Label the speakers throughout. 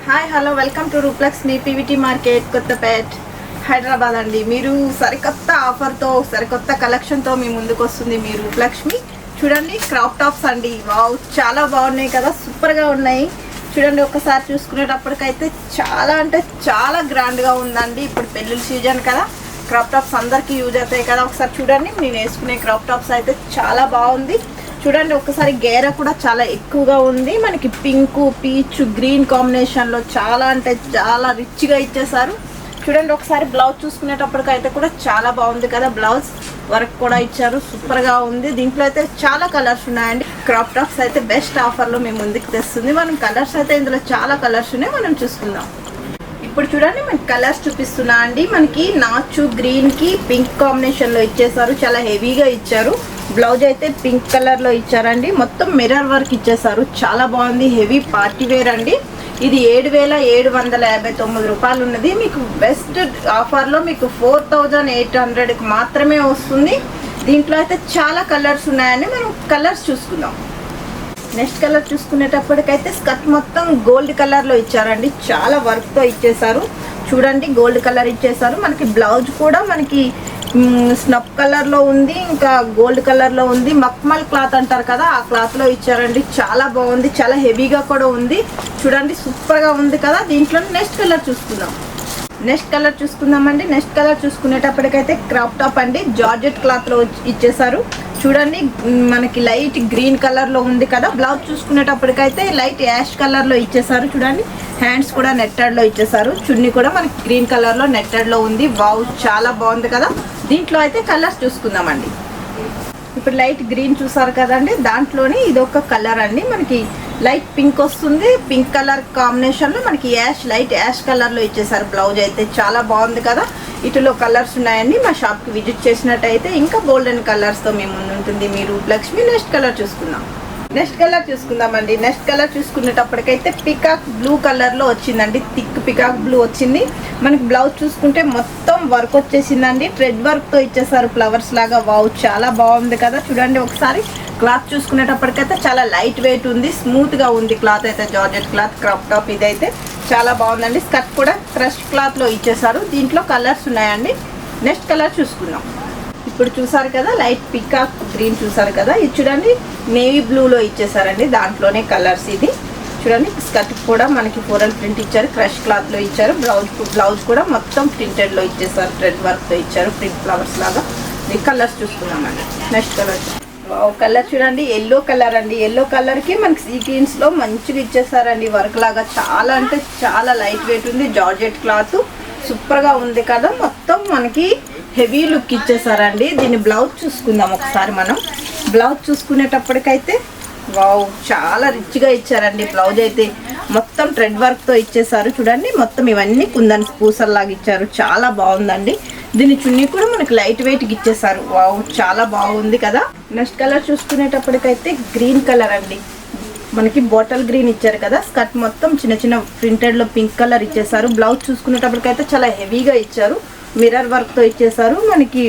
Speaker 1: Hi hello welcome to Rooplakshmi PVT market Kothapet Hyderabad అండి. మీరు సరికొత్త ఆఫర్తో సరికొత్త కలెక్షన్తో మీ ముందుకు వస్తుంది మీ రూప్లక్ష్మి. చూడండి క్రాప్ టాప్స్ అండి. వావ్, చాలా బాగున్నాయి కదా, సూపర్గా ఉన్నాయి. చూడండి ఒకసారి చూసుకునేటప్పటికైతే చాలా అంటే చాలా గ్రాండ్గా ఉందండి. ఇప్పుడు పెళ్ళిళ్ళ సీజన్ కదా, క్రాప్ టాప్స్ అందరికీ యూజ్ అవుతాయి కదా. ఒకసారి చూడండి, నేను వేసుకునే క్రాప్ టాప్స్ అయితే చాలా బాగుంది. చూడండి ఒకసారి గేర కూడా చాలా ఎక్కువగా ఉంది. మనకి పింక్, పీచ్, గ్రీన్ కాంబినేషన్లో చాలా అంటే చాలా రిచ్గా ఇచ్చేసారు. చూడండి ఒకసారి బ్లౌజ్ చూసుకునేటప్పటికైతే కూడా చాలా బాగుంది కదా. బ్లౌజ్ వర్క్ కూడా ఇచ్చారు, సూపర్గా ఉంది. దీంట్లో అయితే చాలా కలర్స్ ఉన్నాయండి. క్రాప్ టాప్స్ అయితే బెస్ట్ ఆఫర్లో మేము ముందుకు తెస్తుంది. మనం కలర్స్ అయితే ఇందులో చాలా కలర్స్ ఉన్నాయి, మనం చూసుకుందాం. ఇప్పుడు చూడండి మనకి కలర్స్ చూపిస్తున్నా అండి. మనకి నాచు గ్రీన్కి పింక్ కాంబినేషన్లో ఇచ్చేసారు, చాలా హెవీగా ఇచ్చారు. బ్లౌజ్ అయితే పింక్ కలర్లో ఇచ్చారండి. మొత్తం మిర్రర్ వర్క్ ఇచ్చేసారు, చాలా బాగుంది. హెవీ పార్టీ వేర్ అండి. ఇది 7,759 రూపాయలు ఉన్నది. మీకు బెస్ట్ ఆఫర్లో మీకు 4,800కి మాత్రమే వస్తుంది. దీంట్లో అయితే చాలా కలర్స్ ఉన్నాయండి, మనం కలర్స్ చూసుకుందాం. నెక్స్ట్ కలర్ చూసుకునేటప్పటికైతే స్కర్ట్ మొత్తం గోల్డ్ కలర్లో ఇచ్చారండి, చాలా వర్క్తో ఇచ్చేసారు. చూడండి గోల్డ్ కలర్ ఇచ్చేసారు. మనకి బ్లౌజ్ కూడా మనకి స్నప్ కలర్లో ఉంది, ఇంకా గోల్డ్ కలర్లో ఉంది. మక్మల్ క్లాత్ అంటారు కదా, ఆ క్లాత్లో ఇచ్చారండి. చాలా బాగుంది, చాలా హెవీగా కూడా ఉంది. చూడండి సూపర్గా ఉంది కదా. దీంట్లో నెక్స్ట్ కలర్ చూసుకుందామండి. నెక్స్ట్ కలర్ చూసుకునేటప్పటికైతే క్రాప్ టాప్ అండి, జార్జెట్ క్లాత్లో ఇచ్చేసారు. చూడండి మనకి లైట్ గ్రీన్ కలర్లో ఉంది కదా. బ్లౌజ్ చూసుకునేటప్పటికైతే లైట్ యాష్ కలర్లో ఇచ్చేసారు. చూడండి హ్యాండ్స్ కూడా నెట్టెడ్లో ఇచ్చేసారు. చున్నీ కూడా మనకి గ్రీన్ కలర్లో నెట్టెడ్లో ఉంది. వావ్, చాలా బాగుంది కదా. దీంట్లో అయితే కలర్స్ చూసుకుందామండి. ఇప్పుడు లైట్ గ్రీన్ చూసారు కదండి, దాంట్లోనే ఇదొక కలర్ అండి. మనకి లైట్ పింక్ వస్తుంది, పింక్ కలర్ కాంబినేషన్లో మనకి లైట్ యాష్ కలర్లో ఇచ్చేసారు. బ్లౌజ్ అయితే చాలా బాగుంది కదా. ఇటులో కలర్స్ ఉన్నాయండి. మా షాప్కి విజిట్ చేసినట్టయితే ఇంకా గోల్డెన్ కలర్స్తో మేము ముందు ఉంటుంది మీ రూప్లక్ష్మి. నెక్స్ట్ కలర్ చూసుకుందామండి. నెక్స్ట్ కలర్ చూసుకునేటప్పటికైతే పికాక్ బ్లూ కలర్లో వచ్చిందండి. థిక్ పికాక్ బ్లూ వచ్చింది. మనకి బ్లౌజ్ చూసుకుంటే మొత్తం వర్క్ వచ్చేసిందండి, థ్రెడ్ వర్క్తో ఇచ్చేసారు ఫ్లవర్స్ లాగా. వావ్, చాలా బాగుంది కదా. చూడండి ఒకసారి క్లాత్ చూసుకునేటప్పటికైతే చాలా లైట్ వెయిట్ ఉంది, స్మూత్గా ఉంది క్లాత్ అయితే. జార్జెట్ క్లాత్ క్రాప్ టాప్ ఇదైతే చాలా బాగుందండి. స్కర్ట్ కూడా క్రష్ క్లాత్లో ఇచ్చేసారు. దీంట్లో కలర్స్ ఉన్నాయండి. నెక్స్ట్ కలర్ చూసుకుందాం. ఇప్పుడు చూసారు కదా లైట్ పికాక్ గ్రీన్ చూసారు కదా, ఇది చూడండి నేవీ బ్లూలో ఇచ్చేసారండి. దాంట్లోనే కలర్స్ ఇది. చూడండి స్కర్ట్ కూడా మనకి ఫ్లోరల్ ప్రింట్ ఇచ్చారు, క్రష్ క్లాత్లో ఇచ్చారు. బ్లౌజ్ కూడా మొత్తం ప్రింటెడ్లో ఇచ్చేసారు, థ్రెడ్ వర్క్తో ఇచ్చారు, ప్రింట్ ఫ్లవర్స్ లాగా. ఈ కలర్స్ చూసుకున్నామండి. నెక్స్ట్ కలర్ చూడండి ఎల్లో కలర్ అండి. ఎల్లో కలర్కి మనకి సీక్వెన్స్లో మంచిగా ఇచ్చేసారండి వర్క్ లాగా. చాలా అంటే చాలా లైట్ వెయిట్ ఉంది, జార్జెట్ క్లాత్ సూపర్గా ఉంది కదా. మొత్తం మనకి హెవీ లుక్ ఇచ్చేసారండి. దీని బ్లౌజ్ చూసుకుందాం ఒకసారి మనం. బ్లౌజ్ చూసుకునేటప్పటికైతే వావ్, చాలా రిచ్గా ఇచ్చారండి. బ్లౌజ్ అయితే మొత్తం థ్రెడ్ వర్క్తో ఇచ్చేసారు. చూడండి మొత్తం ఇవన్నీ కుందన్ పూసల్లాగా ఇచ్చారు, చాలా బాగుందండి. దీని చున్నీ కూడా మనకి లైట్ వెయిట్కి ఇచ్చేసారు. వావ్, చాలా బాగుంది కదా. నెక్స్ట్ కలర్ చూసుకునేటప్పటికైతే గ్రీన్ కలర్ అండి. మనకి బాటిల్ గ్రీన్ ఇచ్చారు కదా. స్కర్ట్ మొత్తం చిన్న చిన్న ప్రింటెడ్లో పింక్ కలర్ ఇచ్చేసారు. బ్లౌజ్ చూసుకునేటప్పటికైతే చాలా హెవీగా ఇచ్చారు, మిర్రర్ వర్క్తో ఇచ్చేసారు. మనకి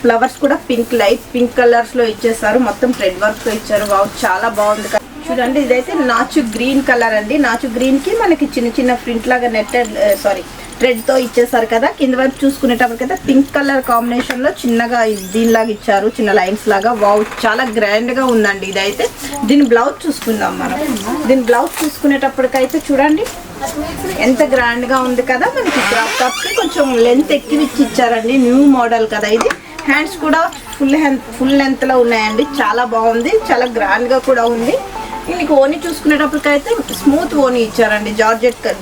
Speaker 1: ఫ్లవర్స్ కూడా పింక్, లైట్ పింక్ కలర్స్లో ఇచ్చేసారు. మొత్తం థ్రెడ్ వర్క్తో ఇచ్చారు. వావ్, చాలా బాగుంది కదా. చూడండి ఇదైతే నాచు గ్రీన్ కలర్ అండి. నాచు గ్రీన్కి మనకి చిన్న చిన్న ప్రింట్ లాగా థ్రెడ్తో ఇచ్చేసారు కదా. కింద వైపు చూసుకునేటప్పటికైతే పింక్ కలర్ కాంబినేషన్లో చిన్నగా దీనిలాగా ఇచ్చారు, చిన్న లైన్స్ లాగా. వావ్, చాలా గ్రాండ్గా ఉందండి ఇదైతే. దీని బ్లౌజ్ చూసుకుందాం మనం. దీని బ్లౌజ్ చూసుకునేటప్పటికైతే చూడండి ఎంత గ్రాండ్గా ఉంది కదా. మనకి క్రాప్ టాప్కి కొంచెం లెంత్ ఎక్కువ ఇచ్చారండి, న్యూ మోడల్ కదా ఇది. హ్యాండ్స్ కూడా ఫుల్ లెంత్లో ఉన్నాయండి, చాలా బాగుంది, చాలా గ్రాండ్గా కూడా ఉంది. మీకు ఓనీ చూసుకునేటప్పటికైతే స్మూత్ ఓనీ ఇచ్చారండి,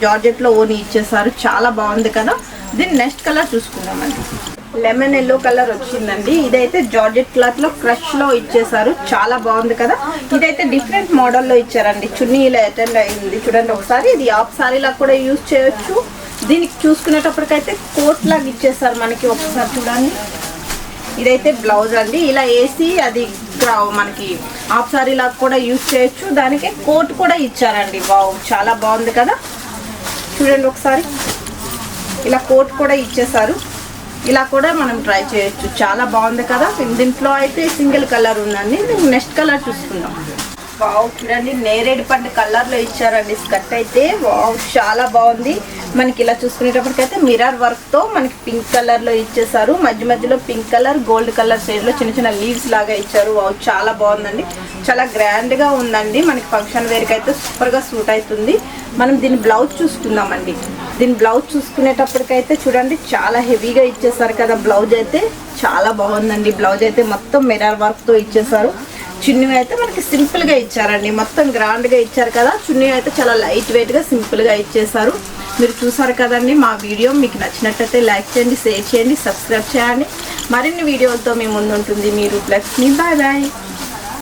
Speaker 1: జార్జెట్లో ఓనీ ఇచ్చేసారు. చాలా బాగుంది కదా. దీని నెక్స్ట్ కలర్ చూసుకుందామండి. లెమన్ ఎల్లో కలర్ వచ్చిందండి. ఇదైతే జార్జెట్ క్లాత్లో క్రష్లో ఇచ్చేసారు, చాలా బాగుంది కదా. ఇదైతే డిఫరెంట్ మోడల్లో ఇచ్చారండి. చున్నీ ఇలా అటెండ్ అయింది చూడండి ఒకసారి. ఇది హాఫ్ సారీలా కూడా యూజ్ చేయొచ్చు. దీనికి చూసుకునేటప్పటికైతే కోట్ లాగా ఇచ్చేసారు మనకి. ఒకసారి చూడండి, ఇదైతే బ్లౌజ్ అండి. ఇలా వేసి అది మనకి హాఫ్ సారీ లాగా కూడా యూజ్ చేయొచ్చు. దానికి కోట్ కూడా ఇచ్చారండి. వావ్, చాలా బాగుంది కదా. చూడండి ఒకసారి ఇలా కోట్ కూడా ఇచ్చేసారు. ఇలా కూడా మనం ట్రై చేయొచ్చు, చాలా బాగుంది కదా. దీంట్లో అయితే సింగిల్ కలర్ ఉందండి. నెక్స్ట్ కలర్ చూసుకుందాం. వావ్ చూడండి నేరేడు పండు కలర్ లో ఇచ్చారండి స్కర్ట్ అయితే. వావ్ చాలా బాగుంది. మనకి ఇలా చూసుకునేటప్పటికైతే మిర్రర్ వర్క్ తో మనకి పింక్ కలర్ లో ఇచ్చేసారు. మధ్య మధ్యలో pink colour gold colour shade లో చిన్న చిన్న లీవ్స్ లాగా ఇచ్చారు. వావ్ చాలా బాగుందండి. చాలా గ్రాండ్ గా ఉందండి. మనకి ఫంక్షన్ వేర్ కి అయితే సూపర్ గా సూట్ అవుతుంది. మనం దీని బ్లౌజ్ చూసుకుందామండి. దీని బ్లౌజ్ చూసుకునేటప్పటికైతే చూడండి చాలా హెవీగా ఇచ్చేసారు కదా. బ్లౌజ్ అయితే చాలా బాగుందండి. బ్లౌజ్ అయితే మొత్తం మిర్రర్ వర్క్ తో ఇచ్చేసారు. చున్నీ అయితే మనకి సింపుల్ గా ఇచ్చారండి. మొత్తం గ్రాండ్ గా ఇచ్చారు కదా. చున్నీ అయితే చాలా లైట్ వెయిట్ గా సింపుల్ గా ఇచ్చేసారు. మీరు చూసారు కదండి. మా వీడియో మీకు నచ్చినట్టయితే లైక్ చేయండి, షేర్ చేయండి, సబ్స్క్రైబ్ చేయండి. మరిన్ని వీడియోలతో మీ ముందు ఉంటుంది మీ రూప్లక్ష్మి. Bye bye.